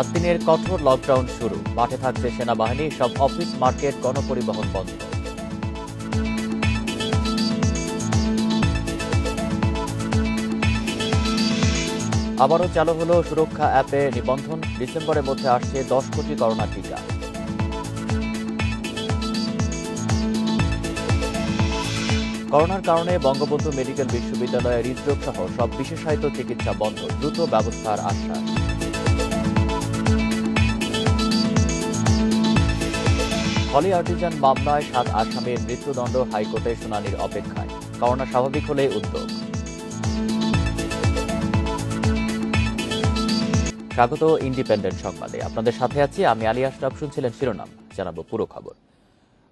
7 দিনের কঠোর লকডাউন শুরু। মাঠে থাকছে সেনাবাহিনী, সব অফিস, মার্কেট, গণপরিবহন বন্ধ। আবারও চালু হলো সুরক্ষা অ্যাপে নিবন্ধন। ডিসেম্বরের মধ্যে আসছে 10 কোটি করোনা টিকা। করোনার কারণে বঙ্গবন্ধু মেডিকেল বিশ্ববিদ্যালয়ে হৃদরোগ সহ সব বিশেষায়িত চিকিৎসা বন্ধ, দ্রুত ব্যবস্থার আশ্বাস। হলি আর্টিজান মামলায় 7 আসামির মৃত্যুদণ্ড, হাইকোর্টে শুনানির অপেক্ষায়। করোনা স্বাভাবিক হলে উদ্যোগ। স্বাগত ইন্ডিপেন্ডেন্ট সংবাদে, আপনাদের সাথে আছি আমি আলী আশরাফ। শুনছিলেন শিরোনাম, জানাবো পুরো খবর।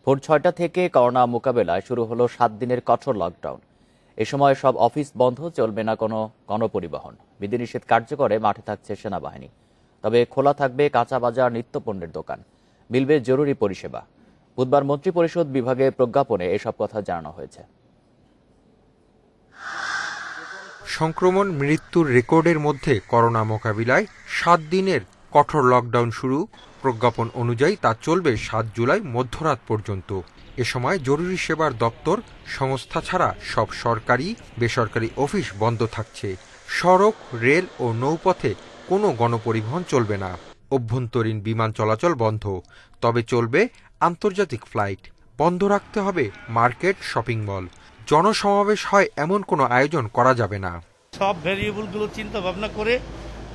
ভোর 6টা থেকে করোনা মোকাবেলায় শুরু হলো 7 দিনের কঠোর লকডাউন। এ সময় সব অফিস বন্ধ, চলবে না কোনো গণপরিবহন। বিধিনিষেধ কার্যকরে মাঠে থাকছে সেনাবাহিনী। তবে খোলা থাকবে কাঁচা বাজার, নিত্যপণ্যের দোকান, মিলবে জরুরি পরিষেবা। বুধবার মন্ত্রিপরিষদ বিভাগে প্রজ্ঞাপনে এসব কথা জানানো হয়েছে। সংক্রমণ মৃত্যুর রেকর্ডের মধ্যে করোনা মোকাবিলায় 7 দিনের কঠোর লকডাউন শুরু। প্রজ্ঞাপন অনুযায়ী তা চলবে 7 জুলাই মধ্যরাত পর্যন্ত। এ সময় জরুরি সেবার দপ্তর সংস্থা ছাড়া সব সরকারি বেসরকারি অফিস বন্ধ থাকছে। সড়ক, রেল ও নৌপথে কোনো গণপরিবহন চলবে না। অভ্যন্তরীণ বিমান চলাচল বন্ধ, তবে চলবে আন্তর্জাতিক ফ্লাইট। বন্ধ রাখতে হবে মার্কেট, শপিং মল। জনসমাবেশ হয় এমন কোনো আয়োজন করা যাবে না। সব ভ্যারিয়েবলগুলো চিন্তা ভাবনা করে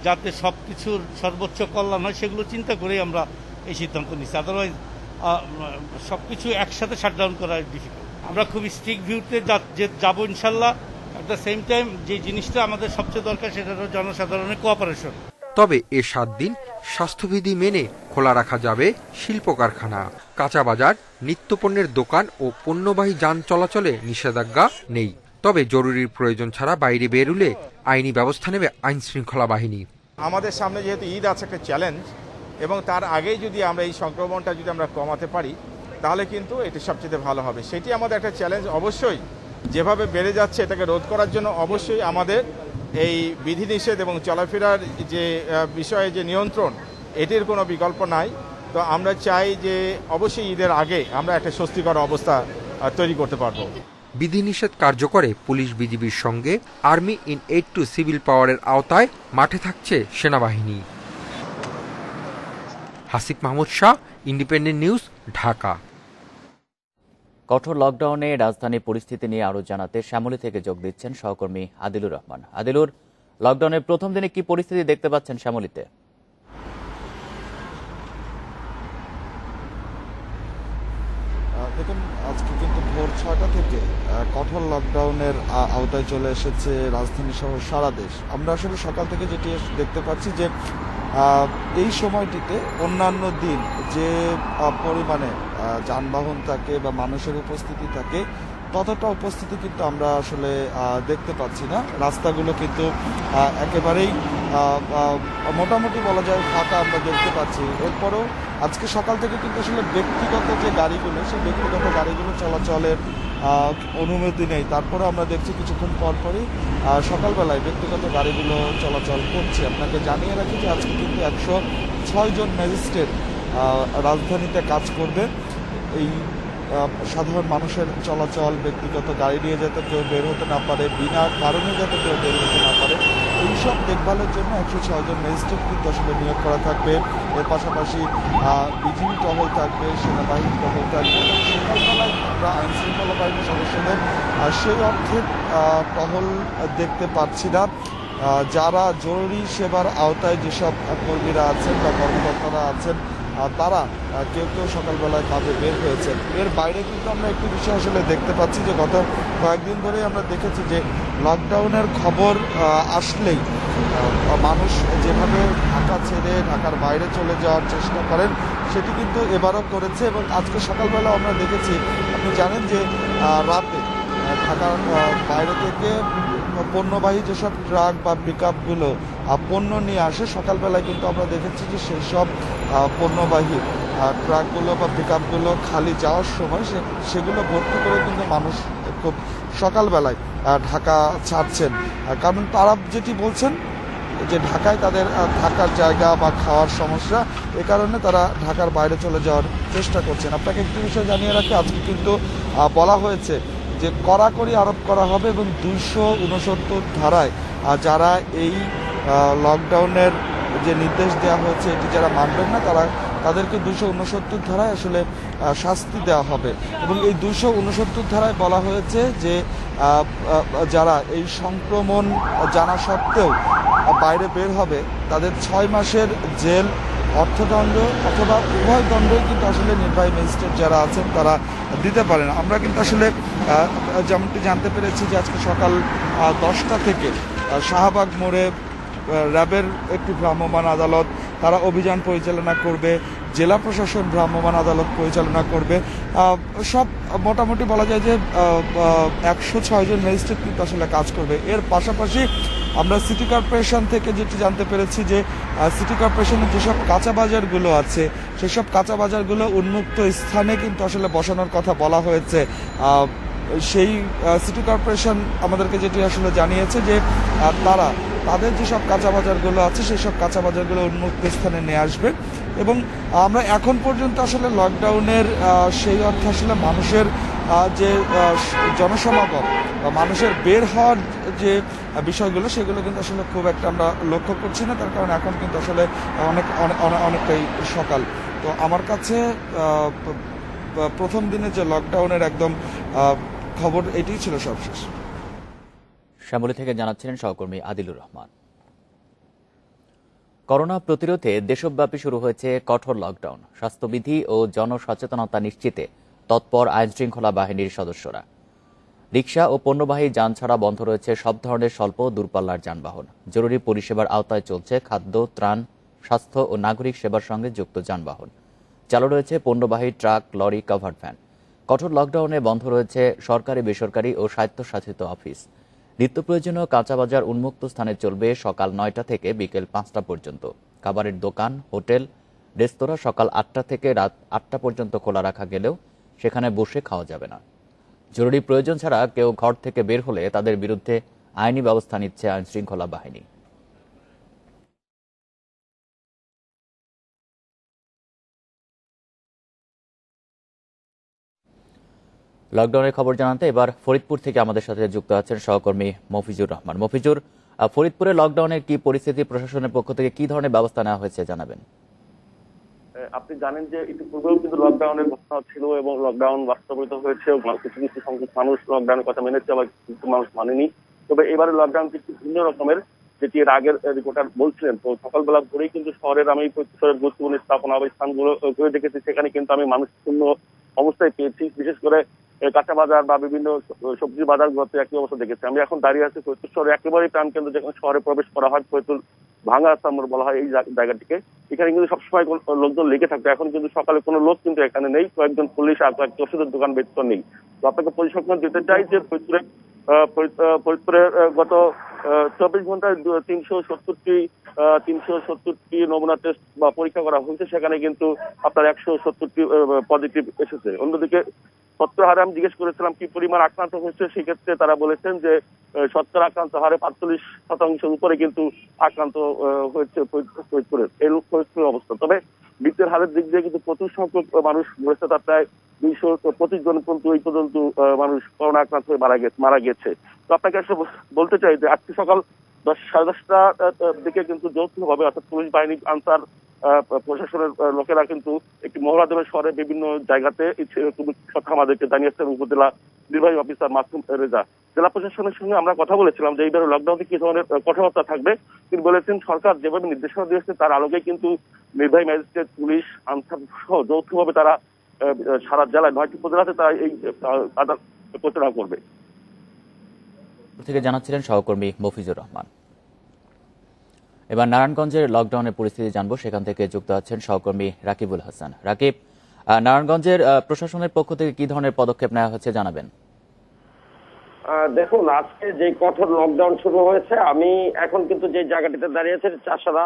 যাতে সবকিছুর সর্বোচ্চ কল্যাণ হয় সেগুলো চিন্তা করে আমরা এই সিদ্ধান্ত নিচ্ছি। আদারওয়াইজ সবকিছু একসাথে শাটডাউন করা ডিফিকাল্ট। আমরা খুব স্ট্রিক্ট ভিউতে যাবো ইনশাল্লাহ। অ্যাট দ্য সেম টাইম যে জিনিসটা আমাদের সবচেয়ে দরকার সেটা হলো জনসাধারণের কোঅপারেশন। তবে এ 7 দিন স্বাস্থ্যবিধি মেনে খোলা রাখা যাবে শিল্প কারখানা, কাঁচা বাজার, নিত্যপণ্যের দোকান ও পণ্যবাহী যান চলাচলে নিষেধাজ্ঞা নেই। তবে জরুরি প্রয়োজন ছাড়া বাইরে বেরুলে আইনি ব্যবস্থা নেবে আইন শৃঙ্খলা বাহিনী। আমাদের সামনে যেহেতু ঈদ আছে একটা চ্যালেঞ্জ, এবং তার আগেই যদি আমরা এই সংক্রমণটা যদি আমরা কমাতে পারি তাহলে কিন্তু এটি সবচেয়ে ভালো হবে। সেটি আমাদের একটা চ্যালেঞ্জ। অবশ্যই যেভাবে বেড়ে যাচ্ছে এটাকে রোধ করার জন্য অবশ্যই আমাদের এই বিধিনিষেধ এবং চলাফেরার যে বিষয়ে যে নিয়ন্ত্রণ, এটির কোনো বিকল্প নাই। তো আমরা চাই যে অবশ্যই ঈদের আগে আমরা একটা স্বস্তিকর অবস্থা তৈরি করতে পারবো। বিধিনিষেধ কার্যকরে পুলিশ, বিজিবির সঙ্গে army in aid two civil পাওয়ারের আওতায় মাঠে থাকছে সেনাবাহিনী। Hasib Mahmud Shah, independent news, Dhaka. কঠোর লকডাউনে রাজধানীর পরিস্থিতি নিয়ে আরো জানাতে শ্যামলী থেকে যোগ দিচ্ছেন সহকর্মী আদিলুর রহমান। আদিলুর, লকডাউনের প্রথম দিনে কি পরিস্থিতি দেখতে পাচ্ছেন শ্যামলীতে? দেখুন, আজকে কিন্তু ভোর 6টা থেকে কঠোর লকডাউনের আওতায় চলে এসেছে রাজধানী সহ সারা দেশ। আমরা আসলে সকাল থেকে যেটি দেখতে পাচ্ছি যে এই সময়টিতে অন্যান্য দিন যে পরিমাণে যানবাহন থাকে বা মানুষের উপস্থিতি থাকে ততটা উপস্থিতি কিন্তু আমরা আসলে দেখতে পাচ্ছি না। রাস্তাগুলো কিন্তু একেবারেই মোটামুটি বলা যায় ফাঁকা আমরা দেখতে পাচ্ছি। এরপরও আজকে সকাল থেকে কিন্তু আসলে ব্যক্তিগত যে গাড়িগুলো, সেই ব্যক্তিগত গাড়িগুলো চলাচলের অনুমতি নেই। তারপরে আমরা দেখছি কিছুক্ষণ পরপরই সকালবেলায় ব্যক্তিগত গাড়িগুলো চলাচল করছে। আপনাকে জানিয়ে রাখি যে আজকে কিন্তু 106 জন ম্যাজিস্ট্রেট রাজধানীতে কাজ করবে। এই সাধারণ মানুষের চলাচল, ব্যক্তিগত গাড়ি নিয়ে যাতে কেউ বের হতে না পারে, বিনা কারণে যাতে কেউ বের হতে না পারে, এইসব দেখভালের জন্য 106 জন ম্যাজিস্ট্রেট কিন্তু আসলে নিয়োগ করা থাকবে। এর পাশাপাশি বিজিবি টহল থাকবে, সেনাবাহিনী টহল থাকবে। সকালবেলায় আমরা আইন শৃঙ্খলা বাহিনীর সদস্যদের সেই অর্থে টহল দেখতে পাচ্ছি না। যারা জরুরি সেবার আওতায় যেসব কর্মীরা আছেন বা কর্মকর্তারা আছেন তারা কেউ কেউ সকালবেলায় কাজে বের হয়েছেন। এর বাইরে কিন্তু আমরা একটি বিষয় আসলে দেখতে পাচ্ছি যে গত কয়েকদিন ধরে আমরা দেখেছি যে লকডাউনের খবর আসলেই মানুষ যেভাবে ঢাকা ছেড়ে ঢাকার বাইরে চলে যাওয়ার চেষ্টা করেন সেটি কিন্তু এবারও করেছে। এবং আজকে সকালবেলা আমরা দেখেছি, আপনি জানেন যে রাতে ঢাকার বাইরে থেকে পণ্যবাহী যেসব ট্রাক বা পিকআপগুলো পণ্য নিয়ে আসে, সকালবেলায় কিন্তু আমরা দেখেছি যে সেই সব পণ্যবাহী ট্রাকগুলো বা পিকআপগুলো খালি যাওয়ার সময় সেগুলো ভর্তি করে কিন্তু মানুষ খুব সকালবেলায় ঢাকা ছাড়ছেন। কারণ তারা যেটি বলছেন যে ঢাকায় তাদের থাকার জায়গা বা খাওয়ার সমস্যা, এ কারণে তারা ঢাকার বাইরে চলে যাওয়ার চেষ্টা করছেন। আপনাকে একটি বিষয় জানিয়ে রাখি, আজকে কিন্তু বলা হয়েছে যে কড়াকড়ি আরোপ করা হবে এবং 269 ধারায় যারা এই লকডাউনের যে নির্দেশ দেওয়া হয়েছে এটি যারা মানবেন না তাদেরকে 269 ধারায় আসলে শাস্তি দেওয়া হবে। এবং এই 269 ধারায় বলা হয়েছে যে যারা এই সংক্রমণ জানা সত্ত্বেও বাইরে বের হবে তাদের 6 মাসের জেল, অর্থদণ্ড অথবা উভয় দণ্ডই কিন্তু আসলে নির্বাহী ম্যাজিস্ট্রেট যারা আছেন তারা দিতে পারেন। আমরা কিন্তু আসলে যেমনটি জানতে পেরেছি যে আজকে সকাল 10টা থেকে শাহবাগ মোড়ে র্যাবের একটি ভ্রাম্যমাণ আদালত তারা অভিযান পরিচালনা করবে, জেলা প্রশাসন ভ্রাম্যমাণ আদালত পরিচালনা করবে। সব মোটামুটি বলা যায় যে 106 জন ম্যাজিস্ট্রেট কিন্তু আসলে কাজ করবে। এর পাশাপাশি আমরা সিটি কর্পোরেশন থেকে যেটি জানতে পেরেছি যে সিটি কর্পোরেশনের যেসব কাঁচা বাজারগুলো আছে সেসব কাঁচা বাজারগুলো উন্মুক্ত স্থানে কিন্তু আসলে বসানোর কথা বলা হয়েছে। সেই সিটি কর্পোরেশন আমাদেরকে যেটি আসলে জানিয়েছে যে তাদের যেসব কাঁচা বাজারগুলো আছে সেই সব কাঁচা বাজারগুলো উন্মুক্ত স্থানে নিয়ে আসবে। এবং আমরা এখন পর্যন্ত আসলে লকডাউনের সেই অর্থে আসলে মানুষের যে জনসমাগম বা মানুষের বের হওয়ার যে বিষয়গুলো সেগুলো কিন্তু আসলে খুব একটা আমরা লক্ষ্য করছি না, তার কারণ এখন কিন্তু আসলে অনেকটাই সকাল। তো আমার কাছে প্রথম দিনে যে লকডাউনের একদম খবর এটিই ছিল সবশেষ। শ্যামলী থেকে জানাচ্ছিলেন সহকর্মী আদিলুর রহমান। করোনা প্রতিরোধে দেশব্যাপী শুরু হয়েছে কঠোর লকডাউন। স্বাস্থ্যবিধি ও জনসচেতনতা নিশ্চিতে তৎপর আইনশৃঙ্খলা বাহিনীর সদস্যরা। রিকশা ও পণ্যবাহী যান ছাড়া বন্ধ রয়েছে সব ধরনের স্বল্প দূরপাল্লার যানবাহন। জরুরি পরিষেবার আওতায় চলছে খাদ্য, ত্রাণ, স্বাস্থ্য ও নাগরিক সেবার সঙ্গে যুক্ত যানবাহন। চালু রয়েছে পণ্যবাহী ট্রাক, লরি, কাভার্ড ভ্যান। কঠোর লকডাউনে বন্ধ রয়েছে সরকারি, বেসরকারি ও স্বায়ত্তশাসিত অফিস। নিত্য প্রয়োজনীয় কাঁচা বাজার উন্মুক্ত স্থানে চলবে সকাল 9টা থেকে বিকেল 5টা পর্যন্ত। খাবারের দোকান, হোটেল, রেস্তোরাঁ সকাল 8টা থেকে রাত 8টা পর্যন্ত খোলা রাখা গেলেও সেখানে বসে খাওয়া যাবে না। জরুরি প্রয়োজন ছাড়া কেউ ঘর থেকে বের হলে তাদের বিরুদ্ধে আইনি ব্যবস্থা নিচ্ছে আইনশৃঙ্খলা বাহিনী। লকডাউনের খবর জানাতে এবার ফরিদপুর থেকে আমাদের সাথে যুক্ত আছেন সহকর্মী মফিজুর রহমান। মফিজুর, ফরিদপুরে লকডাউনের কি পরিস্থিতি, প্রশাসনের পক্ষ থেকে কি ধরনের ব্যবস্থা নেওয়া হয়েছে জানাবেন। আপনি জানেন যে ইতিপূর্বেও কিন্তু লকডাউনের ঘটনা ছিল এবং লকডাউন বাস্তবায়িত হয়েছে। কিছু কিছু সংখ্যক মানুষ লকডাউনের কথা মেনেছে, আবার কিছু মানুষ মানেনি। তবে এবারে লকডাউন কিছু ভিন্ন রকমের, যেটি এর আগের রিপোর্টার বলছিলেন। তো সকালবেলা ভোরেই কিন্তু শহরের আমি শহরের গুরুত্বপূর্ণ স্থাপনা বা স্থানগুলো ঘুরে দেখেছি, সেখানে কিন্তু আমি মানুষ শূন্য অবস্থায় পেয়েছি। বিশেষ করে কাঁচা বাজার বা বিভিন্ন সবজি বাজারগুলোতে একই অবস্থা দেখেছি। আমি এখন দাঁড়িয়ে আছি ফরিদপুর শহরে একেবারেই প্রাণকেন্দ্র, যেখানে শহরে প্রবেশ করা হয়, ফরিদপুর ভাঙা আস্তাম্বর বলা হয় এই জায়গাটিকে। এখানে কিন্তু সবসময় লোকজন লেগে থাকতো। এখন কিন্তু সকালে কোনো লোক কিন্তু এখানে নেই, কয়েকজন পুলিশ আর কয়েকটি ওষুধের দোকান ব্যতীত নেই। তো আপনাকে পরিসংখ্যান দিতে চাই যে ফরিদপুরের গত 24 ঘন্টায় 370টি নমুনা টেস্ট বা পরীক্ষা করা হয়েছে। সেখানে কিন্তু আপনার 170টি পজিটিভ এসেছে। অন্যদিকে শতকরা হারে আমি জিজ্ঞেস করেছিলাম কি পরিমাণ আক্রান্ত হয়েছে, সেক্ষেত্রে তারা বলেছেন যে শতকরা আক্রান্ত হারে 45% উপরে কিন্তু আক্রান্ত হয়েছে ফরিদপুরের ফরিদপুরের অবস্থা। তবে মৃত্যুর হারের দিক দিয়ে কিন্তু প্রচুর সংখ্যক মানুষ মরেছে, তার প্রায় 225 জন কিন্তু এই পর্যন্ত মানুষ করোনা আক্রান্ত হয়ে মারা গেছে। তো আপনাকে আসলে বলতে চাই যে আজকে সকাল 10-10:30টার দিকে কিন্তু যৌথভাবে, অর্থাৎ পুলিশ বাহিনী, আনসার, প্রশাসনের লোকেরা কিন্তু একটি মহড়া দেবে শহরে বিভিন্ন জায়গাতে। কথা আমাদেরকে জানিয়েছেন উপজেলা নির্বাহী অফিসার মাসুম রেজা। জেলা প্রশাসনের সঙ্গে আমরা কথা বলেছিলাম যে এইবারে লকডাউনে কি ধরনের কঠোরতা থাকবে। তিনি বলেছেন সরকার যেভাবে নির্দেশনা দিয়েছে তার আলোকে কিন্তু নির্বাহী ম্যাজিস্ট্রেট, পুলিশ, আনসার সহ যৌথভাবে তারা সারা জেলায় 9টি উপজেলাতে তারা এই পরিচালনা করবে। থেকে জানাচ্ছিলেন সহকর্মী মফিজুর রহমান। এবার নারায়ণগঞ্জের লকডাউনের পরিস্থিতি জানবো, সেখান থেকে যুক্ত আছেন সহকর্মী রাকিবুল হাসান। রাকিব, নারায়ণগঞ্জের প্রশাসনের পক্ষ থেকে কি ধরনের পদক্ষেপ নেওয়া হচ্ছে জানাবেন। দেখুন, আজকে যে কঠোর লকডাউন শুরু হয়েছে, আমি এখন কিন্তু যে জায়গাটিতে দাঁড়িয়ে আছি চাষারা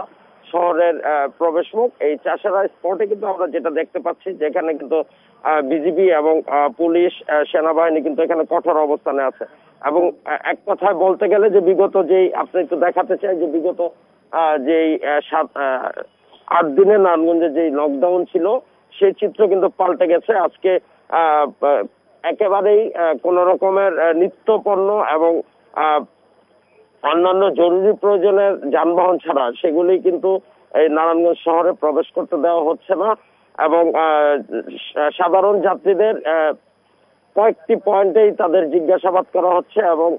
শহরের প্রবেশমুখ। এই চাষারা স্পটে কিন্তু আমরা যেটা দেখতে পাচ্ছি, যেখানে কিন্তু বিজিবি এবং পুলিশ, সেনাবাহিনী কিন্তু এখানে কঠোর অবস্থানে আছে। এবং এক কথায় বলতে গেলে যে বিগত যেই, আপনি একটু দেখাতে চাই যে বিগত যেই 8 দিনে নারায়ণগঞ্জে যে লকডাউন ছিল সেই চিত্র কিন্তু পাল্টে গেছে। আজকে একেবারেই কোন রকমের নিত্য পণ্য এবং অন্যান্য জরুরি প্রয়োজনের যানবাহন ছাড়া সেগুলি কিন্তু এই নারায়ণগঞ্জ শহরে প্রবেশ করতে দেওয়া হচ্ছে না এবং সাধারণ যাত্রীদের কয়েকটি পয়েন্টেই তাদের জিজ্ঞাসাবাদ করা হচ্ছে এবং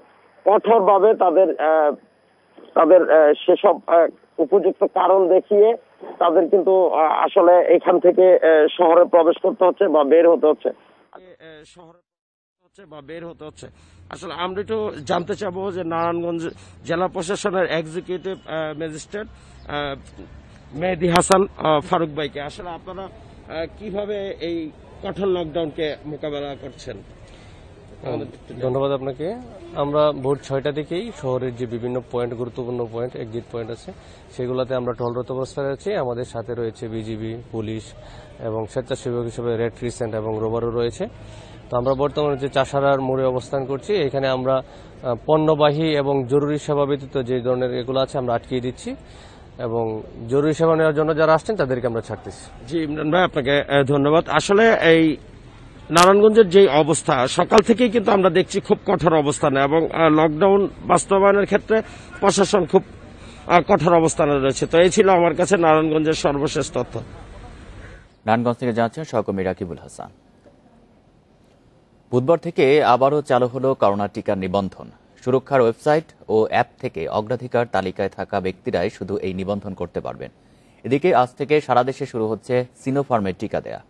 কঠোরভাবে তাদের সেসব উপযুক্ত কারণ দেখিয়ে তাদের কিন্তু আসলে এখান থেকে শহরে প্রবেশ করতে হচ্ছে বা বের হতে হচ্ছে। আসলে আমরা একটু জানতে চাবো যে নারায়ণগঞ্জ জেলা প্রশাসনের এক্সিকিউটিভ ম্যাজিস্ট্রেট মেহেদী হাসান ফারুক ভাইকে, আসলে আপনারা কিভাবে এই কঠোর লকডাউনকে মোকাবেলা করছেন? ধন্যবাদ আপনাকে। আমরা ভোর 6টা থেকেই শহরের যে বিভিন্ন পয়েন্ট, গুরুত্বপূর্ণ পয়েন্ট, এক্সিট পয়েন্ট আছে, সেগুলোতে আমরা টহলরত অবস্থায় আছি। আমাদের সাথে রয়েছে বিজিবি, পুলিশ এবং স্বেচ্ছাসেবক হিসেবে রেড ক্রিসেন্ট এবং রোবারও রয়েছে। তো আমরা বর্তমানে যে চাষারার মোড়ে অবস্থান করছি, এখানে আমরা পণ্যবাহী এবং জরুরি সেবা ব্যতীত যে ধরনের এগুলো আছে আমরা আটকিয়ে দিচ্ছি এবং জরুরি সেবা নেওয়ার জন্য যারা আসছেন তাদেরকে আমরা ছাড়তেছি। জি ইমরান ভাই, আপনাকে ধন্যবাদ। আসলে এই নারায়ণগঞ্জের যে অবস্থা, সকাল থেকেই কিন্তু আমরা দেখছি খুব কঠোর অবস্থানে এবং লকডাউন বাস্তবায়নের ক্ষেত্রে প্রশাসন খুব কঠোর অবস্থানে রয়েছে। তো এই ছিল আমার কাছে নারায়ণগঞ্জের সর্বশেষ তথ্য। নারায়ণগঞ্জ থেকে জানাচ্ছেন সহকর্মী রাকিবুল হাসান। বুধবার থেকে আবারও চালু হলো করোনা টিকার নিবন্ধন। সুরক্ষার ওয়েবসাইট ও অ্যাপ থেকে অগ্রাধিকার তালিকায় থাকা ব্যক্তিরাই শুধু এই নিবন্ধন করতে পারবেন। এদিকে আজ থেকে সারা দেশে শুরু হচ্ছে সিনোফার্মের টিকা দেয়া।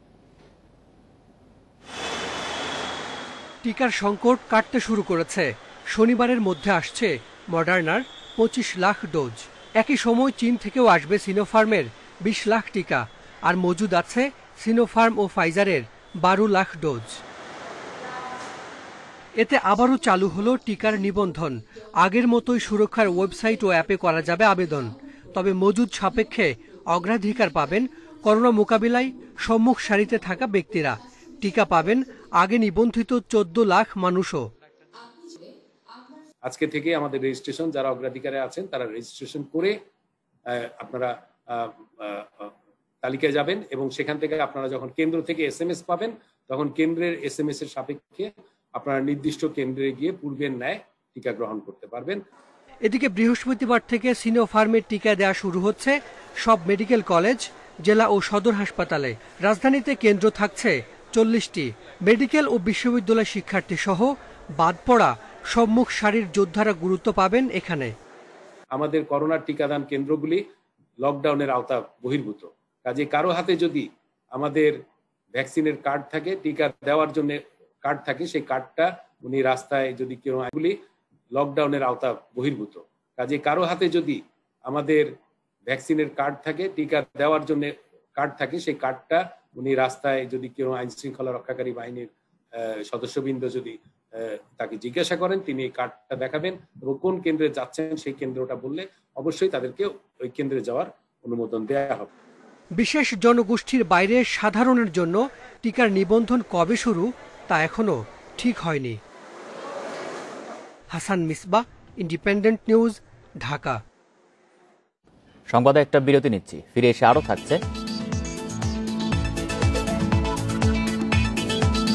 টিকার সংকট কাটতে শুরু করেছে। শনিবারের মধ্যে আসছে মডার্নার 25 লাখ ডোজ। একই সময় চীন থেকেও আসবে সিনোফার্মের 20 লাখ টিকা, আর মজুদ আছে সিনোফার্ম ও ফাইজারের 12 লাখ ডোজ। এতে আবারও চালু হলো টিকার নিবন্ধন। আগের মতোই সুরক্ষার ওয়েবসাইট ও অ্যাপে করা যাবে আবেদন। তবে মজুদ সাপেক্ষে অগ্রাধিকার পাবেন করোনা মোকাবিলায় সম্মুখ সারিতে থাকা ব্যক্তিরা। টিকা পাবেন আগে নিবন্ধিত 14 লাখ মানুষও। আজকে থেকে আমাদের রেজিস্ট্রেশন, যারা অগ্রাধিকারে আছেন তারা রেজিস্ট্রেশন করে আপনারা তালিকায় যাবেন এবং সেখান থেকে আপনারা যখন কেন্দ্র থেকে SMS পাবেন তখন কেন্দ্রের SMS এর সাপেক্ষে আপনারা নির্দিষ্ট কেন্দ্রে গিয়ে পূর্বের ন্যায় টিকা গ্রহণ করতে পারবেন। এদিকে বৃহস্পতিবার থেকে সিনোফার্মের টিকা দেওয়া শুরু হচ্ছে সব মেডিকেল কলেজ, জেলা ও সদর হাসপাতালে। রাজধানীতে কেন্দ্র থাকছে 40টি। মেডিকেল ও বিশ্ববিদ্যালয় শিক্ষার্থী সহ বাদ পড়া সম্মুখ সারির যোদ্ধারা গুরুত্ব পাবেন এখানে। আমাদের করোনার টিকাদান কেন্দ্রগুলি লকডাউনের আওতা বহির্ভূত। কাজে কারো হাতে যদি আমাদের ভ্যাকসিনের কার্ড থাকে, টিকা দেওয়ার জন্য কার্ড থাকে, সেই কার্ডটা উনি রাস্তায় যদি কেউ এগুলি লকডাউনের আওতা বহির্ভূত। কাজে কারো হাতে যদি আমাদের ভ্যাকসিনের কার্ড থাকে, টিকা দেওয়ার জন্য কার্ড থাকে, সেই কার্ডটা উনি রাস্তায় যদি কেউ আইন শৃঙ্খলা রক্ষাকারী বাহিনীর সদস্যবৃন্দ যদি তাকে জিজ্ঞাসা করেন, তিনি এই কার্ডটা দেখাবেন এবং কোন কেন্দ্রে যাচ্ছেন সেই কেন্দ্রটা বললে অবশ্যই তাদেরকে ওই কেন্দ্রে যাওয়ার অনুমোদন দেওয়া হবে। বিশেষ জনগোষ্ঠীর বাইরে সাধারণের জন্য টিকার নিবন্ধন কবে শুরু তা এখনো ঠিক হয়নি। Hasan Misbah, independent news, Dhaka. সংবাদে একটা বিরতি নিচ্ছি, ফিরে এসে আরো থাকছে।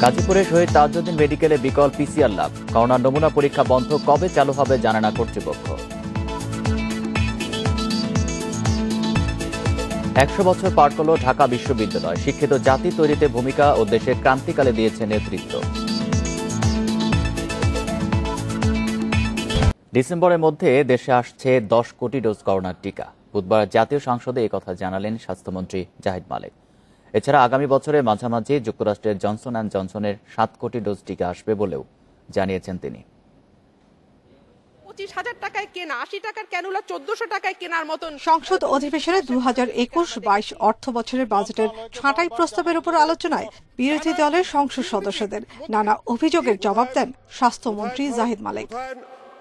গাজীপুরে শহীদ তাজউদ্দিন মেডিকেলে বিকল PCR ল্যাব। করোনার নমুনা পরীক্ষা বন্ধ, কবে চালু হবে জানে না কর্তৃপক্ষ। 100 বছর পার করল ঢাকা বিশ্ববিদ্যালয়। শিক্ষিত জাতি তৈরিতে ভূমিকা ও দেশের ক্রান্তিকালে দিয়েছে নেতৃত্ব। ডিসেম্বরের মধ্যে দেশে আসছে 10 কোটি ডোজ করোনার টিকা। বুধবার জাতীয় সংসদে একথা জানালেন স্বাস্থ্যমন্ত্রী জাহিদ মালেক। এছাড়া আগামী বছরের মাঝামাঝি যুক্তরাষ্ট্রের জনসন অ্যান্ড জনসনের 7 কোটি ডোজ টিকা আসবে বলেও জানিয়েছেন তিনি। 25,000 টাকায় কেনা 80 টাকার ক্যানুলা 1400 টাকায় কেনার মতন। সংসদ অধিবেশনে 2021-22 অর্থ বছরের বাজেটের ছাঁটাই প্রস্তাবের উপর আলোচনায় বিরোধী দলের সংসদ সদস্যদের নানা অভিযোগের জবাব দেন স্বাস্থ্যমন্ত্রী জাহিদ মালেক।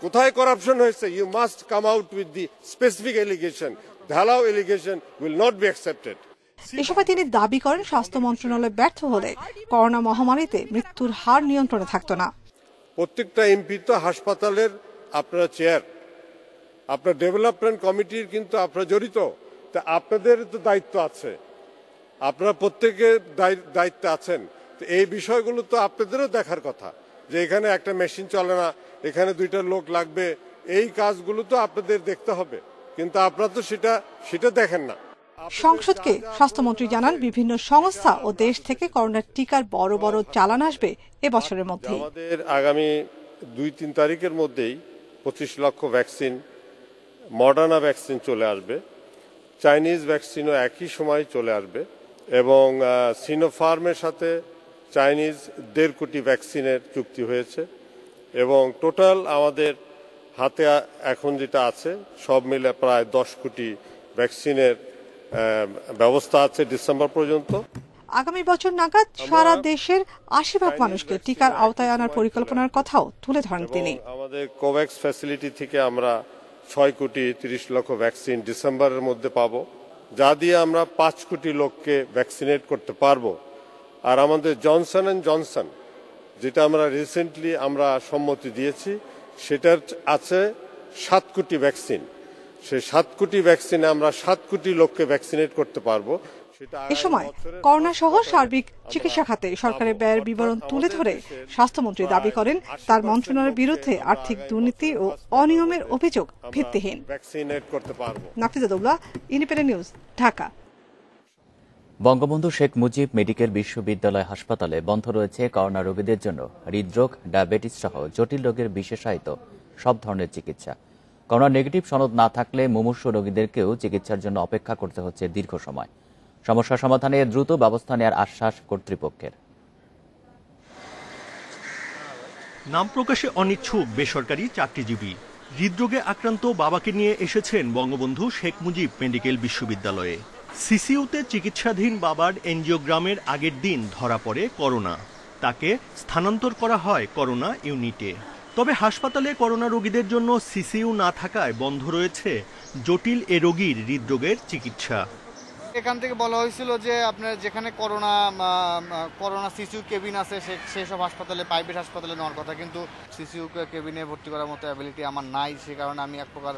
কোথায় করাপশন হয়েছে, you must come out with the specific allegation. ঢালাও allegation will not be accepted. এ সময় তিনি দাবি করেন স্বাস্থ্য মন্ত্রণালয় ব্যর্থ হলে করোনা মহামারীতে মৃত্যুর হার নিয়ন্ত্রণে থাকতো না। প্রত্যেকটা এমপি তো হাসপাতালের আপনারা চেয়ার, আপনার ডেভেলপমেন্ট কমিটির কিন্তু আপনারা জড়িত, তা আপনাদের তো দায়িত্ব আছে, আপনারা প্রত্যেকে দায়িত্বে আছেন। তো এই বিষয়গুলো তো আপনাদেরও দেখার কথা, যে এখানে একটা মেশিন চলে না, এখানে 2টা লোক লাগবে, এই কাজগুলো তো আপনাদের দেখতে হবে, কিন্তু আপনারা তো সেটা দেখেন না। সংসদকে স্বাস্থ্যমন্ত্রী জানান বিভিন্ন সংস্থা ও দেশ থেকে করোনার টিকার বড় বড় চালান আসবে এবছরের মধ্যে। আমাদের আগামী 2-3 তারিখের মধ্যেই 25 লক্ষ ভ্যাকসিন, মডার্না ভ্যাকসিন চলে আসবে, চাইনিজ ভ্যাকসিনও একই সময় চলে আসবে, এবং সিনোফার্মের সাথে চাইনিজ 1.5 কোটি ভ্যাকসিনের চুক্তি হয়েছে, এবং টোটাল আমাদের হাতে এখন যেটা আছে সব মিলে প্রায় 10 কোটি ভ্যাকসিনের ব্যবস্থা আছে ডিসেম্বর পর্যন্ত। আগামী বছর নাগাদ সারা দেশের 80% মানুষকে টিকার আওতায় আনার পরিকল্পনার কথাও তুলে ধরেন তিনি। আমাদের কোভ্যাক্স ফ্যাসিলিটি থেকে আমরা 6 কোটি 30 লক্ষ ভ্যাকসিন ডিসেম্বরের মধ্যে পাবো, যা দিয়ে আমরা 5 কোটি লোককে ভ্যাকসিনেট করতে পারবো। আর আমাদের জনসন অ্যান্ড জনসন, যেটা আমরা রিসেন্টলি সম্মতি দিয়েছি, সেটার আছে 7 কোটি ভ্যাকসিন। সেই 7 কোটি ভ্যাকসিনে আমরা 7 কোটি লোককে ভ্যাকসিনেট করতে পারবো। এ সময় করোনা সহ সার্বিক চিকিৎসা খাতে সরকারের ব্যয়ের বিবরণ তুলে ধরে স্বাস্থ্যমন্ত্রী দাবি করেন তার মন্ত্রণালয়ের বিরুদ্ধে আর্থিক দুর্নীতি ও অনিয়মের অভিযোগ ভিত্তিহীন। Nafiza Daula, independent news, Dhaka. Bangabandhu Sheikh Mujib medical বিশ্ববিদ্যালয় হাসপাতালে বন্ধ রয়েছে করোনা রোগীদের জন্য হৃদরোগ, ডায়াবেটিস সহ জটিল রোগের বিশেষায়িত সব ধরনের চিকিৎসা। করোনা নেগেটিভ সনদ না থাকলে মুমূর্ষু রোগীদেরকেও চিকিৎসার জন্য অপেক্ষা করতে হচ্ছে দীর্ঘ সময়। সমস্যা সমাধানে দ্রুত ব্যবস্থা নেওয়ার আশ্বাস কর্তৃপক্ষের। নাম প্রকাশে অনিচ্ছুক বেসরকারি চাকরিজীবী হৃদরোগে আক্রান্ত বাবাকে নিয়ে এসেছেন বঙ্গবন্ধু শেখ মুজিব মেডিকেল বিশ্ববিদ্যালয়ে। সিসিইউতে চিকিৎসাধীন বাবার এনজিওগ্রামের আগের দিন ধরা পড়ে করোনা। তাকে স্থানান্তর করা হয় করোনা ইউনিটে। তবে হাসপাতালে করোনা রোগীদের জন্য সিসিইউ না থাকায় বন্ধ রয়েছে জটিল এ রোগীর হৃদরোগের চিকিৎসা। এখান থেকে বলা হয়েছিল যে আপনার যেখানে করোনা সিসিইউ কেবিন আছে সেসব হাসপাতালে, প্রাইভেট হাসপাতালে নেওয়ার কথা, কিন্তু সিসিইউ কেবিনে ভর্তি করার মতো অ্যাবিলিটি আমার নাই, সে কারণে আমি এক প্রকার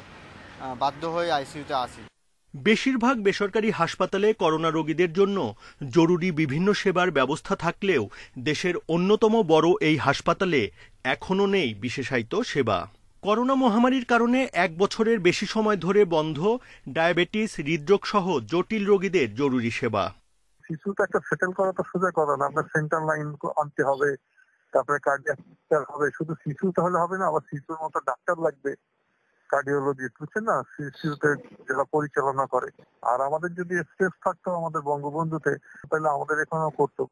বাধ্য হয়ে আইসিইউতে আসি। বেশিরভাগ বেসরকারি হাসপাতালে করোনা রোগীদের জন্য জরুরি বিভিন্ন সেবার ব্যবস্থা থাকলেও দেশের অন্যতম বড় এই হাসপাতালে এখনো নেই বিশেষায়িত সেবা। করোনা মহামারীর কারণে 1 বছরের বেশি সময় ধরে বন্ধ ডায়াবেটিস, হৃদরোগ সহ জটিল রোগীদের জরুরি সেবা। সিসিইউতে একটা সেটেল করা তো সোজা কথা না, আপনার সেন্ট্রাল লাইন আনতে হবে, তারপরে কার্ডিয়াক হবে। শুধু সিসিইউতে হলে হবে না, আবার সিসিইউর মতো ডাক্তার লাগবে, কার্ডিওলজিস্ট, বুঝছেন না, সিসিইউতে যারা পরিচালনা করে। আর আমাদের যদি স্পেস থাকতো আমাদের বঙ্গবন্ধুতে, তাহলে আমাদের এখানেও করতো।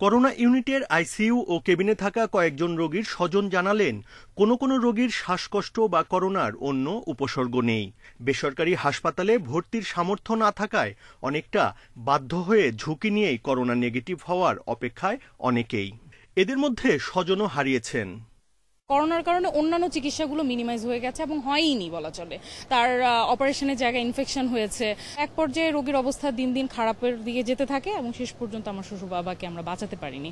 করোনা ইউনিটের আইসিইউ ও কেবিনে থাকা কয়েকজন রোগীর স্বজন জানালেন কোনো রোগীর শ্বাসকষ্ট বা করোনার অন্য উপসর্গ নেই। বেসরকারি হাসপাতালে ভর্তির সামর্থ্য না থাকায় অনেকটা বাধ্য হয়ে ঝুঁকি নিয়েই করোনা নেগেটিভ হওয়ার অপেক্ষায় অনেকেই। এদের মধ্যে স্বজনও হারিয়েছেন। করোনার কারণে অন্যান্য চিকিৎসাগুলো মিনিমাইজ হয়ে গেছে এবং হয়ইনি বলা চলে। তার অপারেশনের জায়গায় ইনফেকশন হয়েছে। এক পর্যায়ে রোগীর অবস্থা দিন দিন খারাপের দিকে যেতে থাকে এবং শেষ পর্যন্ত আমার শ্বশুর বাবাকে আমরা বাঁচাতে পারিনি।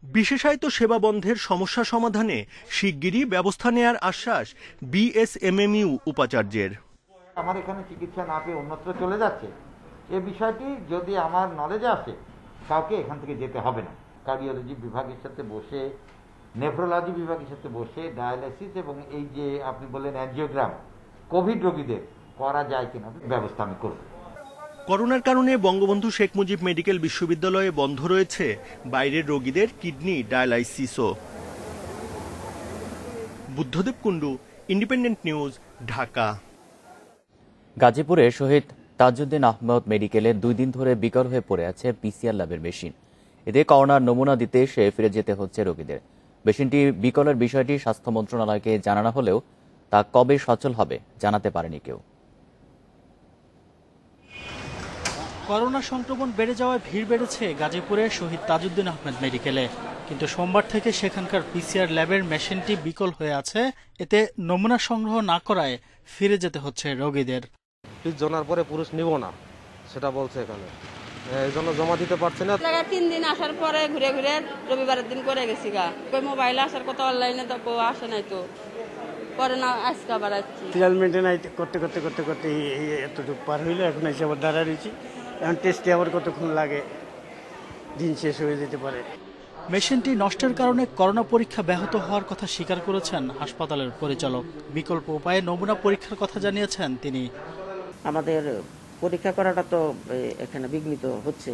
বিশেষায়িত সেবা বন্ধের সমস্যা সমাধানে শিগগিরই ব্যবস্থা নেয়ার আশ্বাস বিএসএমএমইউ উপাচার্যের। আমার এখানে চিকিৎসা না পেয়ে অন্যত্র চলে যাচ্ছে, এই বিষয়টি যদি আমার নলেজে আসে, কাউকে এখান থেকে যেতে হবে না। কার্ডিওলজি বিভাগের সাথে বসে, নেফ্রোলজি বিভাগের সাথে বসে ডায়ালিসিস এবং এই যে আপনি বললেন অ্যাঞ্জিওগ্রাম, কোভিড রোগীদের করা যায় কিনা ব্যবস্থা আমি করব। করোনার কারণে বঙ্গবন্ধু শেখ মুজিব মেডিকেল বিশ্ববিদ্যালয়ে বন্ধ রয়েছে বাইরের রোগীদের কিডনি ডায়ালাইসিসও। Buddhadeb Kundu, independent news, Dhaka. গাজীপুরে শহীদ তাজউদ্দিন আহমদ মেডিকেলে 2 দিন ধরে বিকল হয়ে পড়ে আছে পিসিআর ল্যাবের মেশিন। এতে করোনার নমুনা দিতে এসে ফিরে যেতে হচ্ছে রোগীদের। মেশিনটি বিকলের বিষয়টি স্বাস্থ্য মন্ত্রণালয়কে জানানো হলেও তা কবে সচল হবে জানাতে পারেনি কেউ। করোনা সংক্রমণ বেড়ে যাওয়ায় ভিড় বেড়েছে গাজীপুরে শহীদ তাজউদ্দিন আহমেদ মেডিকেলে, কিন্তু সোমবার থেকে সেখানকার পিসিআর ল্যাবের মেশিনটি বিকল হয়ে আছে। এতে নমুনা সংগ্রহ না করায় ফিরে যেতে হচ্ছে রোগীদের। জনার পরে পুরুষ নিব না সেটা বলছে, এখানে এই জন্য জমা দিতে পারছে না। 3 দিন আসার পরে ঘুরে ঘুরে রবিবারের দিন করে গেছি গা। মোবাইলে আসার কথা, অনলাইনে তো আসে নাই, তো পরে না আজকে আবার আসছি। সিরিয়াল মেনটেন করতে করতে করতে করতে এতটুকু পার হইলো, এখন এসে আবার দাঁড়া রয়েছি। এখন টেস্টে আবার কতক্ষণ লাগে, দিন শেষ হয়ে যেতে পারে। মেশিনটি নষ্টের কারণে করোনা পরীক্ষা ব্যাহত হওয়ার কথা স্বীকার করেছেন হাসপাতালের পরিচালক। বিকল্প উপায়ে নমুনা পরীক্ষার কথা জানিয়েছেন তিনি। আমাদের পরীক্ষা করাটা তো এখানে বিঘ্নিত হচ্ছে,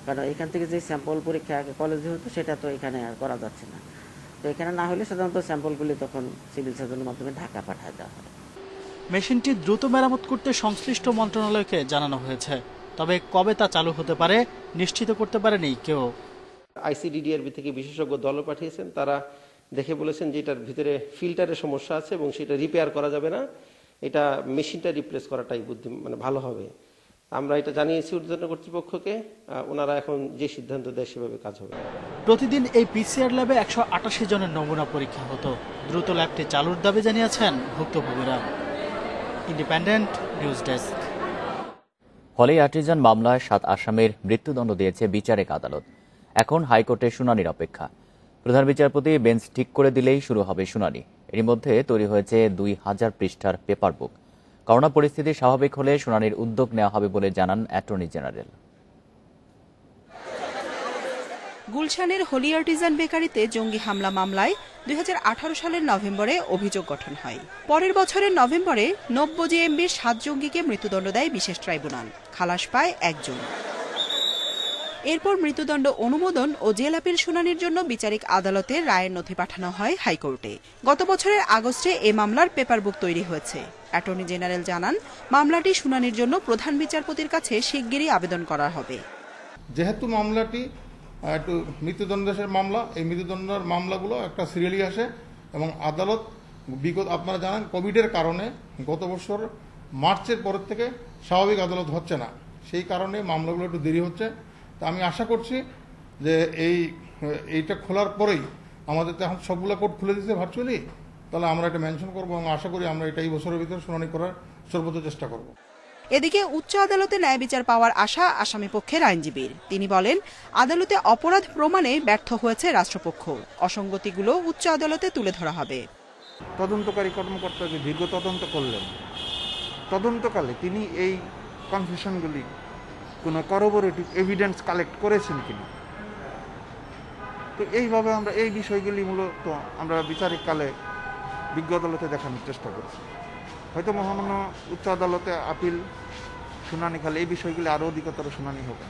কারণ এখান থেকে যে স্যাম্পল পরীক্ষা আগে কলেজে হতো সেটা তো এখানে আর করা যাচ্ছে না। তো এখানে না হলে সাধারণত স্যাম্পলগুলি তখন সিভিল সার্জনের মাধ্যমে ঢাকা পাঠায় দেওয়া হয়। মেশিনটি দ্রুত মেরামত করতে সংশ্লিষ্ট মন্ত্রণালয়কে জানানো হয়েছে, তবে কবে তা চালু হতে পারে নিশ্চিত করতে পারেনি কেউ। আইসিডিডিআরবি থেকে বিশেষজ্ঞ দল পাঠিয়েছেন, তারা দেখে বলেছেন যে এটার ভিতরে ফিল্টারের সমস্যা আছে এবং সেটা রিপেয়ার করা যাবে না, এটা মেশিনটা রিপ্লেস করাটাই ভালো হবে। আমরা এটা জানিয়েছি ঊর্ধ্বতন কর্তৃপক্ষকে, ওনারা এখন যে সিদ্ধান্ত দেয় সেভাবে কাজ হবে। প্রতিদিন এই পিসিআর ল্যাবে 188 জনের নমুনা পরীক্ষা হতো। দ্রুত ল্যাবটি চালুর দাবি জানিয়েছেন ভুক্তভোগীরা। Independent news desk. Holey Artisan মামলায় 7 আসামির মৃত্যুদণ্ড দিয়েছে বিচারিক আদালত। এখন হাইকোর্টে শুনানির অপেক্ষা। প্রধান বিচারপতি বেঞ্চ ঠিক করে দিলেই শুরু হবে শুনানি। এর মধ্যে তৈরি হয়েছে 2000 পৃষ্ঠার পেপার বুক। করোনা পরিস্থিতি স্বাভাবিক হলে শুনানির উদ্যোগ নেওয়া হবে বলে জানান অ্যাটর্নি জেনারেল। গুলশানের হলি আর্টিজান বেকারিতে জঙ্গি হামলা মামলায় 2018 সালের নভেম্বরে অভিযোগ গঠন হয়। পরের বছরের নভেম্বরে 90 জেএমবির 7 জঙ্গিকে মৃত্যুদণ্ড দেয় বিশেষ ট্রাইব্যুনাল। খালাস পায় একজন। এরপর মৃত্যুদণ্ড অনুমোদন ও জেল আপিল শুনানির জন্য বিচারিক আদালতে রায়ের নথি পাঠানো হয় হাইকোর্টে। গত বছরের আগস্টে এ মামলার পেপার বুক তৈরি হয়েছে। অ্যাটর্নি জেনারেল জানান, মামলাটি শুনানির জন্য প্রধান বিচারপতির কাছে শিগগিরই আবেদন করা হবে। যেহেতু মামলাটি একটু মৃত্যুদণ্ডের মামলা, এই মৃত্যুদণ্ডের মামলাগুলো একটা সিরিয়ালি আসে এবং আদালত বিগত আপনারা জানেন কোভিডের কারণে গত বছর মার্চের পরের থেকে স্বাভাবিক আদালত হচ্ছে না, সেই কারণে মামলাগুলো একটু দেরি হচ্ছে। তা আমি আশা করছি যে এইটা খোলার পরেই, আমাদের তো এখন সবগুলো কোর্ট খুলে দিচ্ছে ভার্চুয়ালি, তাহলে আমরা এটা মেনশন করবো এবং আশা করি আমরা এটা এই বছরের ভিতরে শুনানি করার সর্বোচ্চ চেষ্টা করব। এদিকে উচ্চ আদালতে ন্যায় বিচার পাওয়ার আশা আসামি পক্ষের আইনজীবীর। তিনি বলেন, আদালতে অপরাধ প্রমাণে ব্যর্থ হয়েছে রাষ্ট্রপক্ষ। অসঙ্গতিগুলো উচ্চ আদালতে তুলে ধরা হবে। তদন্তকারী কর্মকর্তা যে দীর্ঘ তদন্ত করলেন, তদন্তকালে তিনি এই কনফেশনগুলি কোনো করবোরেটিভ এভিডেন্স কালেক্ট করেছেন কিনা, তো এইভাবে আমরা এই বিষয়গুলি মূলত আমরা বিচারিক কালে বিজ্ঞ আদালতে দেখানোর চেষ্টা করছি। হয়তো মহামান্য উচ্চ আদালতে আপিল শুনানি কালে এই বিষয়গুলি আরও অধিকতর শুনানি হবে।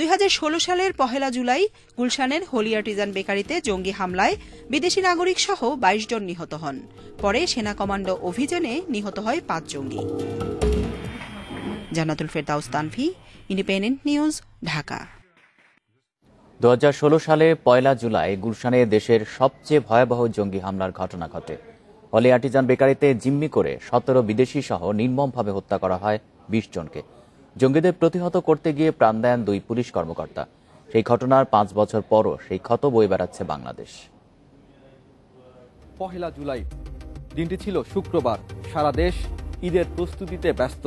2016 সালের 1 জুলাই গুলশানের হলি আর্টিজান বেকারিতে জঙ্গি হামলায় বিদেশি নাগরিক সহ 22 জন নিহত হন। পরে সেনা কমান্ডো অভিযানে নিহত হয় 5 জঙ্গি। জান্নাতুল ফেরদাউস তানভি, ইন্ডিপেন্ডেন্ট নিউজ, ঢাকা। 2016 সালে 1 জুলাই গুলশানে দেশের সবচেয়ে ভয়াবহ জঙ্গি হামলার ঘটনা ঘটে। হলি আর্টিজান বেকারিতে জিম্মি করে 17 বিদেশি সহ নির্মমভাবে হত্যা করা হয় 20 জনকে। জঙ্গিদের প্রতিহত করতে গিয়ে প্রাণ দেন 2 পুলিশ কর্মকর্তা। সেই ঘটনার 5 বছর পরও সেই ক্ষত বয়ে বেড়াচ্ছে বাংলাদেশ। 1 জুলাই দিনটি ছিল শুক্রবার। সারা দেশ ঈদের প্রস্তুতিতে ব্যস্ত।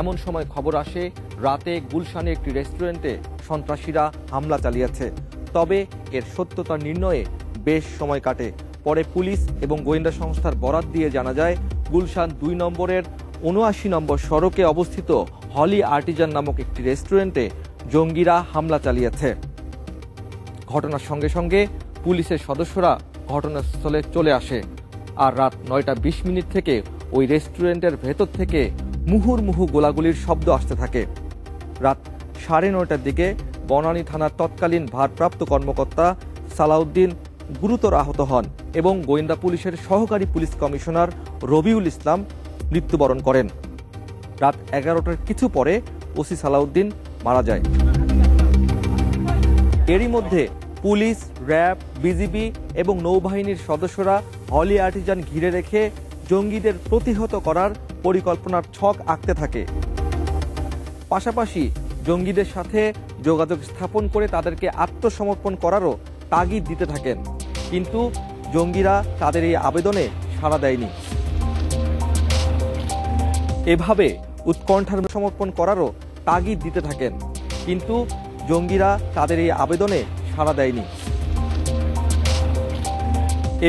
এমন সময় খবর আসে রাতে গুলশানে একটি রেস্টুরেন্টে সন্ত্রাসীরা হামলা চালিয়েছে। তবে এর সত্যতা নির্ণয়ে বেশ সময় কাটে। পরে পুলিশ এবং গোয়েন্দা সংস্থার বরাত দিয়ে জানা যায়, গুলশান 2 নম্বরের 79 নম্বর সড়কে অবস্থিত হলি আর্টিজান নামক একটি রেস্টুরেন্টে জঙ্গিরা হামলা চালিয়েছে। ঘটনার সঙ্গে সঙ্গে পুলিশের সদস্যরা ঘটনাস্থলে চলে আসে। আর রাত 9টা 20 মিনিট থেকে ওই রেস্টুরেন্টের ভেতর থেকে মুহুর্মুহু গোলাগুলির শব্দ আসতে থাকে। রাত 9:30টার দিকে বনানী থানার তৎকালীন ভারপ্রাপ্ত কর্মকর্তা সালাউদ্দিন গুরুতর আহত হন এবং গোয়েন্দা পুলিশের সহকারী পুলিশ কমিশনার রবিউল ইসলাম মৃত্যুবরণ করেন। রাত 11টার কিছু পরে ওসি সালাউদ্দিন মারা যায়। এরই মধ্যে পুলিশ, র্যাব, বিজিবি এবং নৌবাহিনীর সদস্যরা হলি আর্টিজান ঘিরে রেখে জঙ্গিদের প্রতিহত করার পরিকল্পনার ছক আঁকতে থাকে। পাশাপাশি জঙ্গিদের সাথে যোগাযোগ স্থাপন করে তাদেরকে আত্মসমর্পণ করারও তাগিদ দিতে থাকেন। কিন্তু জঙ্গিরা তাদের এই আবেদনে সাড়া দেয়নি। এভাবে উৎকণ্ঠার সমর্পণ করারও তাগিদ দিতে থাকেন, কিন্তু জঙ্গিরা তাদের এই আবেদনে সাড়া দেয়নি।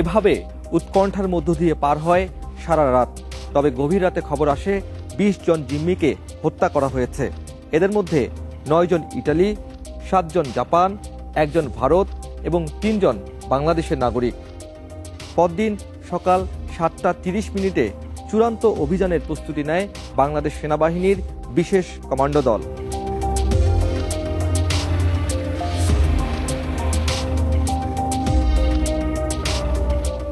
এভাবে উৎকণ্ঠার মধ্য দিয়ে পার হয় সারা রাত। তবে গভীর রাতে খবর আসে ২০ জন জিম্মিকে হত্যা করা হয়েছে। এদের মধ্যে ৯ জন ইটালি, ৭ জন জাপান, ১ জন ভারত এবং ৩ জন বাংলাদেশের নাগরিক। পরদিন সকাল ৭টা ৩০ চূড়ান্ত অভিযানের প্রস্তুতি নেয় বাংলাদেশ সেনাবাহিনীর বিশেষ কমান্ডো দল।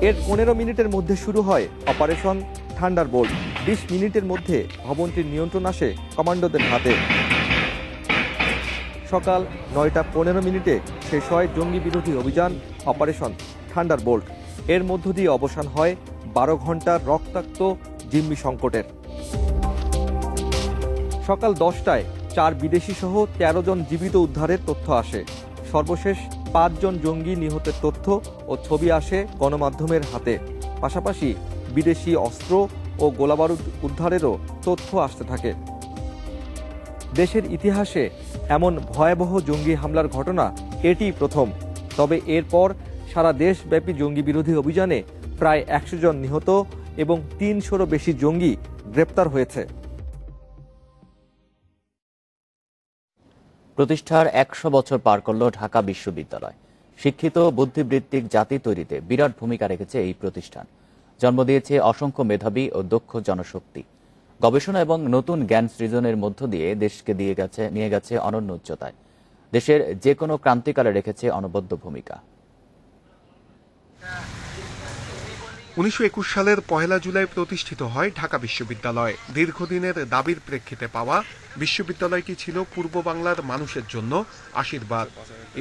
এর ১৫ মিনিটের মধ্যে শুরু হয় অপারেশন থান্ডারবোল্ট। ২০ মিনিটের মধ্যে ভবনটির নিয়ন্ত্রণ আসে কমান্ডোদের হাতে। সকাল ৯টা ১৫ শেষ হয় জঙ্গি বিরোধী অভিযান অপারেশন থান্ডারবোল্ট। এর মধ্য দিয়ে অবসান হয় ১২ ঘন্টার রক্তাক্ত জিম্মি সংকটের। সকাল ১০টায় ৪ বিদেশি সহ ১৩ জন জীবিত উদ্ধারের তথ্য আসে। সর্বশেষ ৫ জন জঙ্গি নিহতের তথ্য ও ছবি আসে গণমাধ্যমের হাতে। পাশাপাশি বিদেশি অস্ত্র ও গোলাবারুদ উদ্ধারেরও তথ্য আসতে থাকে। দেশের ইতিহাসে এমন ভয়াবহ জঙ্গি হামলার ঘটনা এটি প্রথম। তবে এরপর সারা দেশব্যাপী জঙ্গি বিরোধী অভিযানে প্রায় ১০০ জন নিহত এবং ৩০০রও বেশি জঙ্গি গ্রেপ্তার হয়েছে। প্রতিষ্ঠার ১০০ বছর পার করল ঢাকা বিশ্ববিদ্যালয়। শিক্ষিত বুদ্ধিবৃত্তিক জাতি তৈরিতে বিরাট ভূমিকা রেখেছে এই প্রতিষ্ঠান। জন্ম দিয়েছে অসংখ্য মেধাবী ও দক্ষ জনশক্তি। গবেষণা এবং নতুন জ্ঞান সৃজনের মধ্য দিয়ে দেশকে নিয়ে গেছে অনন্য উচ্চতায়। দেশের যে কোনো ক্রান্তিকালে রেখেছে অনবদ্য ভূমিকা। ১৯২১ সালের ১ জুলাই প্রতিষ্ঠিত হয় ঢাকা বিশ্ববিদ্যালয়। দীর্ঘদিনের দাবির প্রেক্ষিতে পাওয়া বিশ্ববিদ্যালয়টি ছিল পূর্ব বাংলার মানুষের জন্য আশীর্বাদ।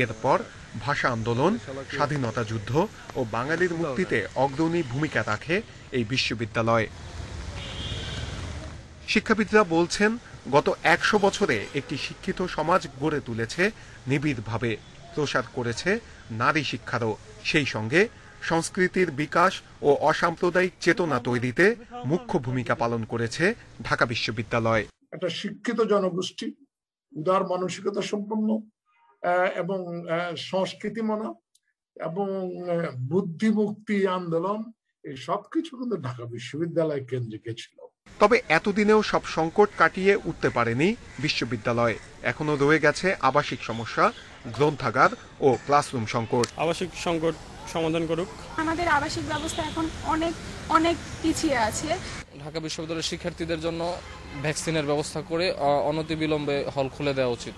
এরপর ভাষা আন্দোলন, স্বাধীনতা যুদ্ধ ও বাঙালির মুক্তিতে অগ্রণী ভূমিকা রাখে এই বিশ্ববিদ্যালয়। শিক্ষাবিদরা বলছেন, গত ১০০ বছরে একটি শিক্ষিত সমাজ গড়ে তুলেছে নিবিড়ভাবে, প্রসার করেছে নারী শিক্ষারও। সেই সঙ্গে সংস্কৃতির বিকাশ ও অসাম্প্রদায়িক চেতনা তৈরিতে মুখ্য ভূমিকা পালন করেছে ঢাকা বিশ্ববিদ্যালয়। একটা শিক্ষিত জনগোষ্ঠী, উদার মানসিকতা সম্পন্ন এবং সংস্কৃতিমনা এবং বুদ্ধিমুক্তি আন্দোলন, এই সবকিছু কিন্তু ঢাকা বিশ্ববিদ্যালয় কেন্দ্রিক ছিল। তবে এতদিনেও সব সংকট কাটিয়ে উঠতে পারেনি বিশ্ববিদ্যালয়। এখনো রয়ে গেছে আবাসিক সমস্যা, গ্রন্থাগার ও ক্লাসরুম সংকট। আবাসিক সংকট সমাধান করুক। আমাদের আবাসিক ব্যবস্থা এখন অনেক পিছিয়ে আছে। ঢাকা বিশ্ববিদ্যালয়ের শিক্ষার্থীদের জন্য ভ্যাকসিনের ব্যবস্থা করে অনতিবিলম্বে হল খুলে দেওয়া উচিত।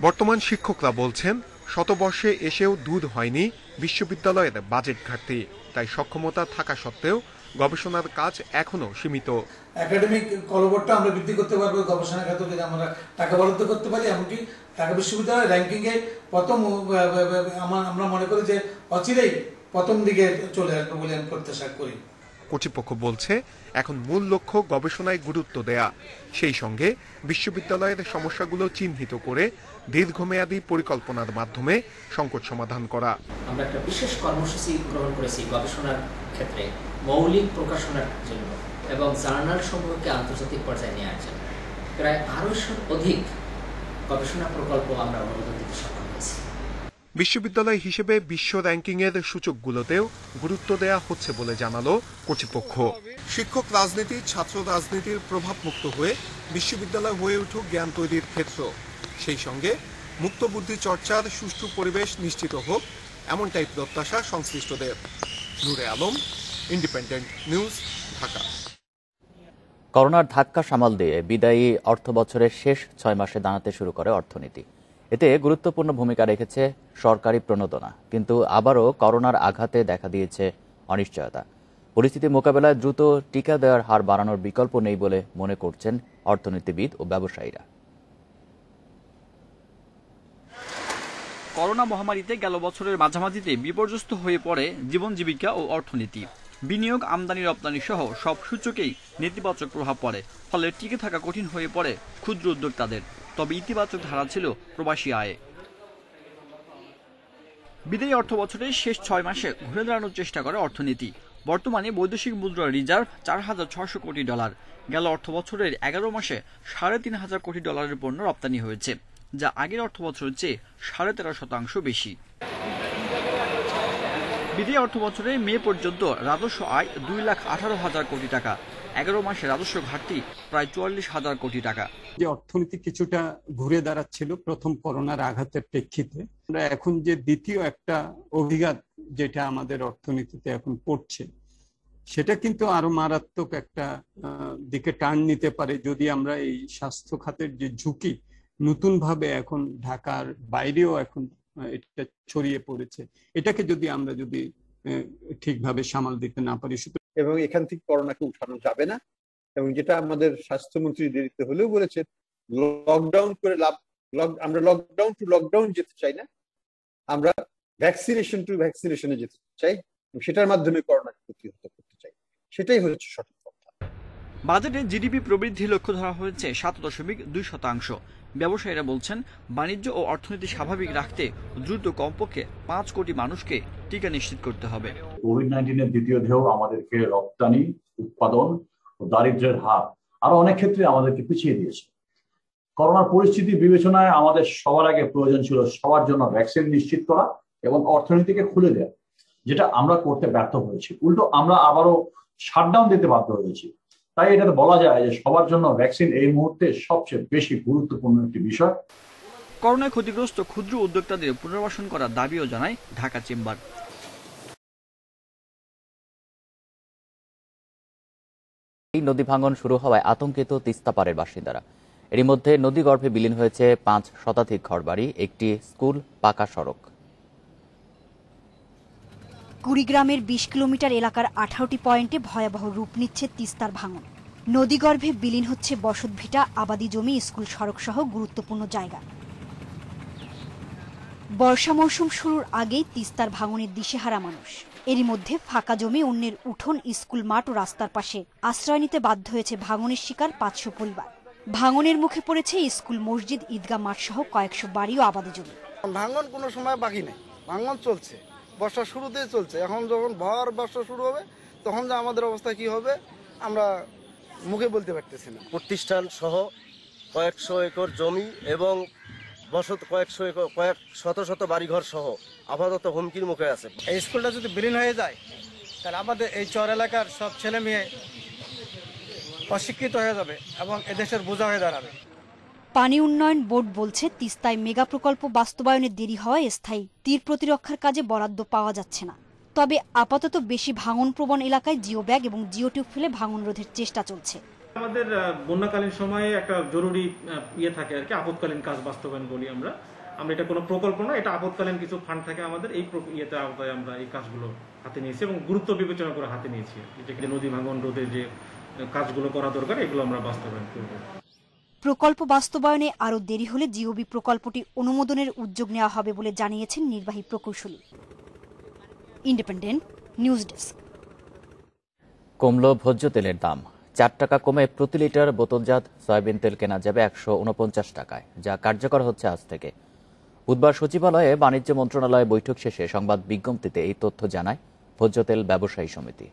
বর্তমান শিক্ষকরা বলছেন, শতবর্ষে এসেও দূর হয়নি বিশ্ববিদ্যালয়ের বাজেট ঘাটতি। তাই সক্ষমতা থাকা সত্ত্বেও গবেষণার কাজ এখনো সীমিত। একাডেমিক কলবরটা আমরা বৃদ্ধি করতে পারবো, গবেষণা ক্ষেত্রে যদি আমরা টাকা বরাদ্দ করতে পারি, এমনকি ঢাকা বিশ্ববিদ্যালয়ের র্যাঙ্কিং এ প্রথম আমরা মনে করি যে অচিরেই প্রথম দিকে চলে আসবে বলে আমি প্রত্যাশা করি। কর্তৃপক্ষ বলছে, এখন মূল লক্ষ্য গবেষণায় গুরুত্ব দেয়া, সেই সঙ্গে বিশ্ববিদ্যালয়ের সমস্যাগুলো চিহ্নিত করে দীর্ঘমেয়াদী পরিকল্পনার মাধ্যমে সংকট সমাধান করা। আমরা একটা বিশেষ কর্মসূচি গ্রহণ করেছি গবেষণার ক্ষেত্রে মৌলিক প্রকাশনার জন্য এবং জার্নাল সমূহকে আন্তর্জাতিক পর্যায়ে নেওয়ার জন্য। প্রায় ১২০০ অধিক গবেষণা প্রকল্প আমরা অনুমোদন দিতে সক্ষম হয়েছি। বিশ্ববিদ্যালয় হিসেবে বিশ্ব র্যাঙ্কিং এর সূচকগুলোতেও গুরুত্ব দেয়া হচ্ছে বলে জানালো কর্তৃপক্ষ। শিক্ষক রাজনীতি, ছাত্র রাজনীতির প্রভাব মুক্ত হয়ে বিশ্ববিদ্যালয় হয়ে উঠুক জ্ঞান তৈরির ক্ষেত্র। সেই সঙ্গে মুক্ত বুদ্ধি চর্চার সুষ্ঠু পরিবেশ নিশ্চিত হোক, এমনটাই প্রত্যাশা সংশ্লিষ্টদের। নূরে আলম, ইন্ডিপেন্ডেন্ট নিউজ, ঢাকা। করোনার ধাক্কা সামাল দিয়ে বিদায়ী অর্থ বছরের শেষ ৬ মাসে দাঁড়াতে শুরু করে অর্থনীতি। এতে গুরুত্বপূর্ণ ভূমিকা রেখেছে সরকারি প্রণোদনা। কিন্তু আবারও করোনার আঘাতে দেখা দিয়েছে অনিশ্চয়তা। পরিস্থিতি মোকাবেলায় দ্রুত টিকা দেওয়ার হার বাড়ানোর বিকল্প নেই বলে মনে করছেন অর্থনীতিবিদ ও ব্যবসায়ীরা। করোনা মহামারীতে গেল বছরের মাঝামাঝিতে বিপর্যস্ত হয়ে পড়ে জীবন জীবিকা ও অর্থনীতি। বিনিয়োগ, আমদানি রপ্তানি সহ সব সূচকেই নেতিবাচক প্রভাব পড়ে। ফলে টিকে থাকা কঠিন হয়ে পড়ে ক্ষুদ্র উদ্যোক্তাদের। তবে ইতিবাচক ধারা ছিল প্রবাসী আয়ে। বিদায়ী অর্থ বছরের শেষ ৬ মাসে ঘুরে দাঁড়ানোর চেষ্টা করে অর্থনীতি। বর্তমানে বৈদেশিক মুদ্রা রিজার্ভ $৪,৬০০ কোটি। গেল অর্থ বছরের ১১ মাসে $৩,৫০০ কোটি পণ্য রপ্তানি হয়েছে, যা আগের অর্থ বছরের চেয়ে ১৩.৫% বেশি। বিদায়ী অর্থ বছরে মে পর্যন্ত রাজস্ব আয় 2,18,000 কোটি টাকা। 11 মাসে রাজস্ব ঘাটতি প্রায় 44,000 কোটি টাকা। যে অর্থনীতি কিছুটা ঘুরে দাঁড়াচ্ছিল প্রথম করোনার আঘাতের প্রেক্ষিতে, আমরা এখন যে দ্বিতীয় একটা অভিঘাত যেটা আমাদের অর্থনীতিতে এখন পড়ছে, সেটা কিন্তু আরো মারাত্মক একটা দিকে টার্ন নিতে পারে যদি আমরা এই স্বাস্থ্য খাতের যে ঝুঁকি নতুন ভাবে এখন ঢাকার বাইরেও এখন এটা ছড়িয়ে পড়েছে, এটাকে যদি আমরা ঠিকভাবে সামাল দিতে না পারি, এবং এখান থেকে করোনাকে উঠানো যাবে না। এবং যেটা আমাদের স্বাস্থ্যমন্ত্রী দেরিতে হলেও বলেছেন, লকডাউন করে আমরা লকডাউন টু লকডাউন যেতে চাই না, আমরা ভ্যাকসিনেশন টু ভ্যাকসিনেশনে যেতে চাই, সেটার মাধ্যমে করোনাকে প্রতিহত করতে চাই। সেটাই হচ্ছে সঠিক কথা। বাজেটে জিডিপি প্রবৃদ্ধি লক্ষ্য ধরা হয়েছে 7.2%। ব্যবসায়ীরা বলছেন, বাণিজ্য ও অর্থনীতি স্বাভাবিক রাখতে দ্রুত কমপক্ষে 5 কোটি মানুষকে টিকা নিশ্চিত করতে হবে। কোভিড-19 দ্বিতীয় ঢেউ আমাদেরকে রপ্তানি, উৎপাদন ও দারিদ্র্যের হার আরো অনেক ক্ষেত্রে আমাদেরকে পিছিয়ে দিয়েছে। করোনার পরিস্থিতি বিবেচনায় আমাদের সবার আগে প্রয়োজন ছিল সবার জন্য ভ্যাকসিন নিশ্চিত করা এবং অর্থনীতিকে খুলে দেওয়া, যেটা আমরা করতে ব্যর্থ হয়েছি। উল্টো আমরা আবারও শাটডাউন দিতে বাধ্য হয়েছি। তাই এটাতে বলা যায় যে সবার জন্য ভ্যাকসিন এই মুহূর্তে সবচেয়ে বেশি গুরুত্বপূর্ণ একটি বিষয়। করোনায় ক্ষতিগ্রস্ত ক্ষুদ্র উদ্যোক্তাদের পুনর্বাসন করার দাবিও জানায় ঢাকা চেম্বার। এই নদী ভাঙন শুরু হওয়ায় আতঙ্কিত তিস্তা পাড়ের বাসিন্দারা। এরই মধ্যে নদীগর্ভে বিলীন হয়েছে 5 শতাধিক ঘরবাড়ি, একটি স্কুল, পাকা সড়ক। কুড়িগ্রামের 20 কিলোমিটার এলাকার 18টি পয়েন্টে ভয়াবহ রূপ নিচ্ছে তিস্তার ভাঙন। নদীগর্ভে বিলীন হচ্ছে বসতভিটা, আবাদি জমি, স্কুল, সড়ক সহ গুরুত্বপূর্ণ জায়গা। বর্ষা মৌসুম শুরুর আগেই তিস্তার ভাঙনের দিশেহারা মানুষ। এরই মধ্যে ফাঁকা জমি, অন্যের উঠোন, স্কুল মাঠ ও রাস্তার পাশে আশ্রয় নিতে বাধ্য হয়েছে ভাঙনের শিকার 500 পরিবার। ভাঙনের মুখে পড়েছে স্কুল, মসজিদ, ঈদগাহ মাঠ সহ কয়েকশো বাড়ি ও আবাদি জমি। ভাঙন কোনো সময় বাকি নেই, ভাঙন চলছে, বর্ষা শুরুতেই চলছে। এখন যখন ভর বর্ষা শুরু হবে তখন যে আমাদের অবস্থা কি হবে আমরা মুখে বলতে পারতেছি না। প্রতিষ্ঠান সহ কয়েকশো একর জমি এবং কয়েক শত বাড়িঘর সহ আপাতত হুমকির মুখে আছে। এই স্কুলটা যদি বিলীন হয়ে যায় তাহলে আমাদের এই চর এলাকার সব ছেলে মেয়ে অশিক্ষিত হয়ে যাবে এবং এদেশের বোঝা হয়ে দাঁড়াবে। পানি উন্নয়ন বোর্ড বলছে, তিস্তায় মেগা প্রকল্প বাস্তবায়নে দেরি হওয়ায় স্থায়ী তীর প্রতিরক্ষার কাজে বরাদ্দ পাওয়া যাচ্ছে না। তবে আপাতত বেশি ভাঙন প্রবণ এলাকায় জিও ব্যাগ এবং জিও টিউব ফেলে ভাঙন রোধের চেষ্টা চলছে। আমাদের বন্যাকালীন সময়ে একটা জরুরি থাকে আর কি, আপৎকালীন কাজ বাস্তবায়ন বলি আমরা। এটা কোনো প্রকল্প না, এটা আপৎকালীন কিছু ফান্ড থাকে আমাদের, এই আওতায় আমরা এই কাজগুলো হাতে নিয়েছি এবং গুরুত্ব বিবেচনা করে হাতে নিয়েছি। যে নদী ভাঙন রোধে যে কাজগুলো করা দরকার এগুলো আমরা বাস্তবায়ন করব। প্রকল্প বাস্তবায়নে আরও দেরি হলে জিওবি প্রকল্পটি অনুমোদনের উদ্যোগ নেওয়া হবে বলে জানিয়েছেন নির্বাহী প্রকৌশলী। Independent news desk. কমল ভোজ্য তেলের দাম। 4 টাকা কমে প্রতি লিটার বোতলজাত সয়াবিন তেল কেনা যাবে 149 টাকায়, যা কার্যকর হচ্ছে আজ থেকে। বুধবার সচিবালয়ে বাণিজ্য মন্ত্রণালয়ে বৈঠক শেষে সংবাদ বিজ্ঞপ্তিতে এই তথ্য জানায় ভোজ্য তেল ব্যবসায়ী সমিতি।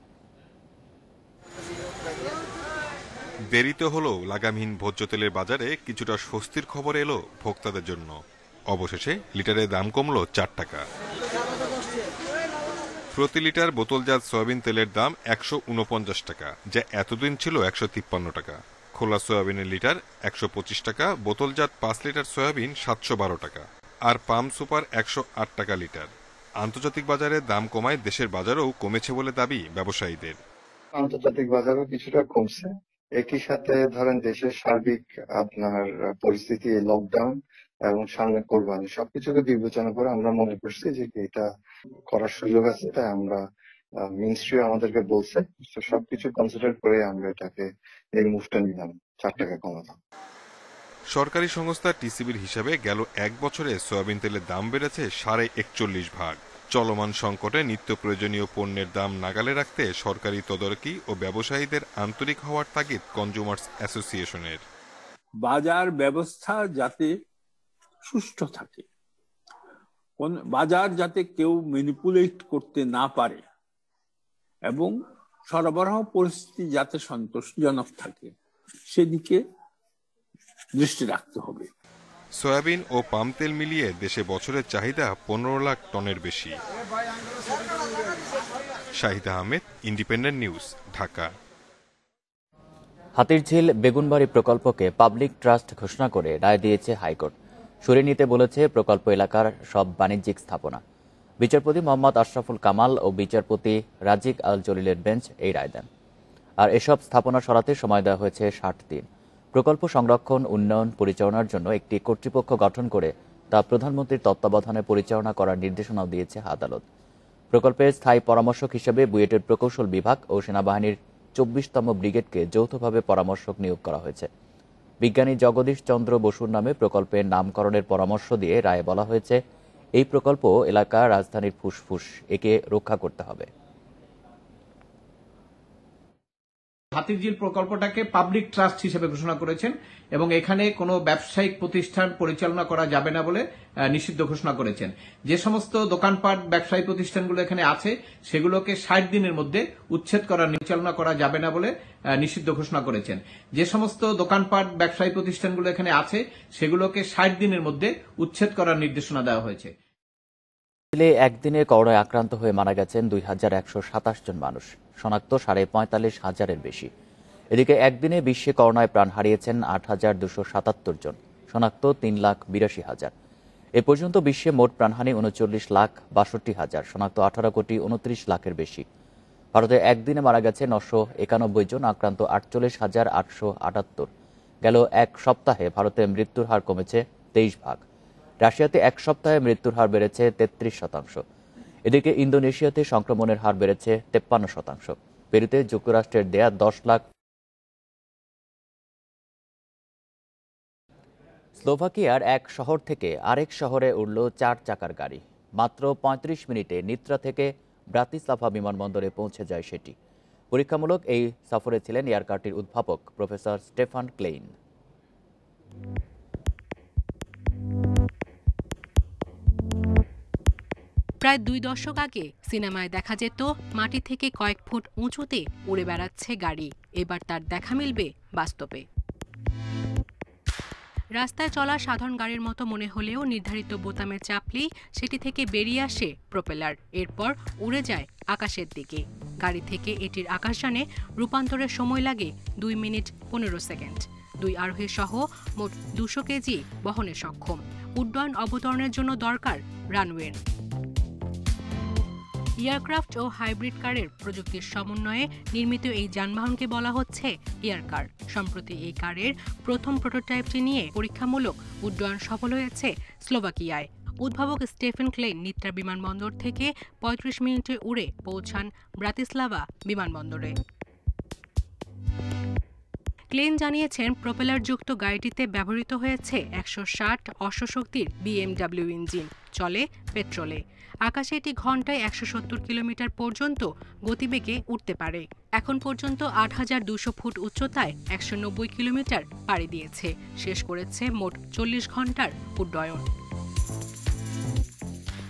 দেরিতে হলেও লাগামহীন ভোজ্য তেলের বাজারে কিছুটা স্বস্তির খবর এলো ভোক্তাদের জন্য। অবশেষে লিটারের দাম কমল 4 টাকা। প্রতি লিটার বোতলজাত সয়াবিন তেলের দাম 149 টাকা, যা এতদিন ছিল 153 টাকা। খোলা সয়াবিনের লিটার 125 টাকা, বোতলজাত 5 লিটার সয়াবিন 712 টাকা, আর পাম সুপার 108 টাকা লিটার। আন্তর্জাতিক বাজারে দাম কমায় দেশের বাজারেও কমেছে বলে দাবি ব্যবসায়ীদের। আন্তর্জাতিক বাজারও কিছুটা কমছে, একই সাথে ধরেন দেশের সার্বিক আপনার পরিস্থিতি, লকডাউন এবং সামনে কোরবানি, সবকিছুকে বিবেচনা করে আমরা মনে করছি যে এটা করার সুযোগ আছে। তাই আমরা মিনিস্ট্রি আমাদেরকে বলছে, সবকিছু কনসিডার করে আমরা এটাকে এই মুভটা নিলাম, 4 টাকা কমালাম। সরকারি সংস্থা টিসিবির হিসাবে গেল 1 বছরে সয়াবিন তেলের দাম বেড়েছে 41.5 ভাগ। চলমান সংকটে নিত্য প্রয়োজনীয় পণ্যের দাম নাগালে রাখতে সরকারি তদারকি ও ব্যবসায়ীদের আন্তরিক হওয়ার তাগিদ কনজিউমার্স অ্যাসোসিয়েশনের। বাজার ব্যবস্থা যাতে সুষ্ঠু থাকে, বাজার যাতে কেউ ম্যানিপুলেট করতে না পারে এবং সরবরাহ পরিস্থিতি যাতে সন্তোষজনক থাকে, সেদিকে দৃষ্টি রাখতে হবে। সয়াবিন ও পাম তেল মিলিয়ে দেশে বছরের চাহিদা 15 লাখ টনের বেশি। Shahid Ahmed, independent news, Dhaka. হাতিরঝিল বেগুনবাড়ি প্রকল্পকে পাবলিক ট্রাস্ট ঘোষণা করে রায় দিয়েছে হাইকোর্ট। সরিয়ে নিতে বলেছে প্রকল্প এলাকার সব বাণিজ্যিক স্থাপনা। বিচারপতি মোহাম্মদ আশরাফুল কামাল ও বিচারপতি রাজিক আল জলিলের বেঞ্চ এই রায় দেন। আর এসব স্থাপনা সরাতে সময় দেওয়া হয়েছে 60 দিন। প্রকল্প সংরক্ষণ, উন্নয়ন, পরিচালনার জন্য একটি কর্তৃপক্ষ গঠন করে তা প্রধানমন্ত্রীর তত্ত্বাবধানে পরিচালনা করার নির্দেশনাও দিয়েছে আদালত। প্রকল্পের স্থায়ী পরামর্শক হিসেবে বুয়েটের প্রকৌশল বিভাগ ও সেনাবাহিনীর 24তম ব্রিগেডকে যৌথভাবে পরামর্শক নিয়োগ করা হয়েছে। বিজ্ঞানী জগদীশ চন্দ্র বসুর নামে প্রকল্পের নামকরণের পরামর্শ দিয়ে রায়ে বলা হয়েছে, এই প্রকল্প এলাকা রাজধানীর ফুসফুস, একে রক্ষা করতে হবে। হাতিরঝিল প্রকল্পটাকে পাবলিক ট্রাস্ট হিসেবে ঘোষণা করেছেন এবং এখানে কোনো ব্যবসায়িক প্রতিষ্ঠান পরিচালনা করা যাবে না বলে নিষিদ্ধ ঘোষণা করেছেন। যে সমস্ত দোকানপাট ব্যবসায়ী প্রতিষ্ঠানগুলো এখানে আছে সেগুলোকে 60 দিনের মধ্যে উচ্ছেদ করার পরিচালনা করা যাবে না বলে নিষিদ্ধ ঘোষণা করেছেন। যে সমস্ত দোকানপাট ব্যবসায়ী প্রতিষ্ঠানগুলো এখানে আছে সেগুলোকে 60 দিনের মধ্যে উচ্ছেদ করার নির্দেশনা দেওয়া হয়েছে। একদিনে করোনায় আক্রান্ত হয়ে মারা গেছেন 2127 জন মানুষ, শনাক্ত 45,500-এর বেশি। এদিকে একদিনে বিশ্বে করোনায় প্রাণ হারিয়েছেন 8,277 জন, শনাক্ত 3,82,000। এ পর্যন্ত বিশ্বে মোট প্রাণহানি 39,62,000, শনাক্ত 18,29,00,000-এর বেশি। ভারতে একদিনে মারা গেছে 991 জন, আক্রান্ত 48,878। গেল এক সপ্তাহে ভারতে মৃত্যুর হার কমেছে 23 ভাগ। রাশিয়াতে এক সপ্তাহে মৃত্যুর হার বেড়েছে 33%। এদিকে ইন্দোনেশিয়াতে সংক্রমণের হার বেড়েছে 53%। পেরুতে যুক্তরাষ্ট্রের দেয়া 10 লাখ। স্লোভাকিয়ার এক শহর থেকে আরেক শহরে উড়ল 4 চাকার গাড়ি। মাত্র 35 মিনিটে নিত্রা থেকে ব্রাতিস্লাভা বিমানবন্দরে পৌঁছে যায় সেটি। পরীক্ষামূলক এই সফরে ছিলেন এয়ারকারটির উদ্ভাবক প্রফেসর স্টেফান ক্লেইন। প্রায় 2 দশক আগে সিনেমায় দেখা যেত মাটি থেকে কয়েক ফুট উঁচুতে উড়ে বেড়াচ্ছে গাড়ি, এবার তার দেখা মিলবে বাস্তবে। রাস্তায় চলা সাধারণ গাড়ির মতো মনে হলেও নির্ধারিত বোতামে চাপলেই সেটি থেকে বেরিয়ে আসে প্রপেলার, এরপর উড়ে যায় আকাশের দিকে। গাড়ি থেকে এটির আকাশযানে রূপান্তরের সময় লাগে 2 মিনিট 15 সেকেন্ড। 2 আরোহী সহ মোট 200 কেজি বহনে সক্ষম। উড্ডয়ন অবতরণের জন্য দরকার রানওয়ে। এয়ারক্রাফট ও হাইব্রিড কারের প্রযুক্তির সমন্বয়ে নির্মিত এই যানবাহনকে বলা হচ্ছে এয়ার কার। সম্প্রতি এই কারের প্রথম প্রোটোটাইপটি নিয়ে পরীক্ষামূলক উড্ডয়ন সফল হয়েছে স্লোভাকিয়ায়। উদ্ভাবক স্টেফেন ক্লেইন নিত্রা বিমানবন্দর থেকে 35 মিনিটে উড়ে পৌঁছান ব্রাতিস্লাভা বিমানবন্দরে। ক্লেইন জানিয়েছেন, প্রপেলারযুক্ত গাড়িটিতে ব্যবহৃত হয়েছে 160 অশ্বশক্তির BMW ইঞ্জিন, চলে পেট্রোলে। আকাশে এটি ঘন্টায় 170 কিলোমিটার পর্যন্ত গতিবেগে উঠতে পারে। এখন পর্যন্ত 8,200 ফুট উচ্চতায় 190 কিলোমিটার পাড়ি দিয়েছে। শেষ করেছে মোট 40 ঘন্টার উড্ডয়ন।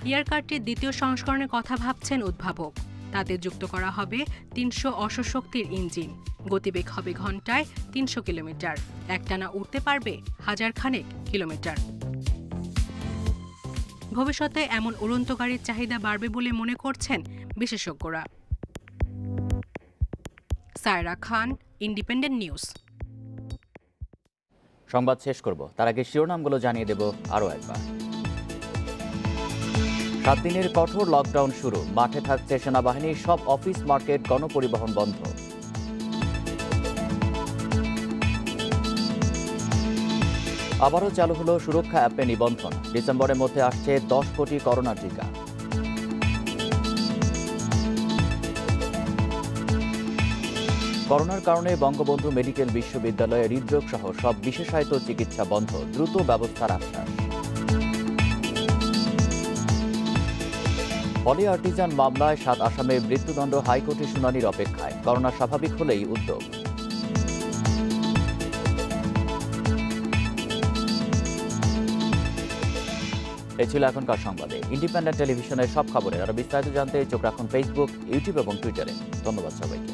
এয়ারকারটির দ্বিতীয় সংস্করণের কথা ভাবছেন উদ্ভাবক। তাতে যুক্ত করা হবে 300 অশ্বশক্তির ইঞ্জিন। গতিবেগ হবে ঘন্টায় 300 কিলোমিটার। একটানা উঠতে পারবে 1000 খানেক কিলোমিটার। ভবিষ্যতে এমন উড়ন্ত গাড়ির চাহিদা বাড়বে বলে মনে করছেন বিশেষজ্ঞরা। সায়রা খান, ইন্ডিপেন্ডেন্ট নিউজ। সংবাদ শেষ করব, তার আগে শিরোনামগুলো জানিয়ে দেব আরও একবার। 7 দিনের কঠোর লকডাউন শুরু, মাঠে থাকছে সেনাবাহিনীর সব অফিস, মার্কেট, গণপরিবহন বন্ধ। আবারও চালু হলো সুরক্ষা অ্যাপে নিবন্ধন, ডিসেম্বরের মধ্যে আসছে 10 কোটি করোনা টিকা। করোনার কারণে বঙ্গবন্ধু মেডিকেল বিশ্ববিদ্যালয়ে হৃদরোগ সহ সব বিশেষায়িত চিকিৎসা বন্ধ, দ্রুত ব্যবস্থার আশ্বাস। পলি আর্টিজান মামলায় 7 আসামের মৃত্যুদণ্ড হাইকোর্টে শুনানির অপেক্ষায়, করোনা স্বাভাবিক হলেই উদ্যোগ। এই ছিল এখনকার সংবাদে। ইন্ডিপেন্ডেন্ট টেলিভিশনের সব খবরের আরো বিস্তারিত জানতে চোখ রাখুন ফেসবুক, ইউটিউব এবং টুইটারে। ধন্যবাদ সবাইকে।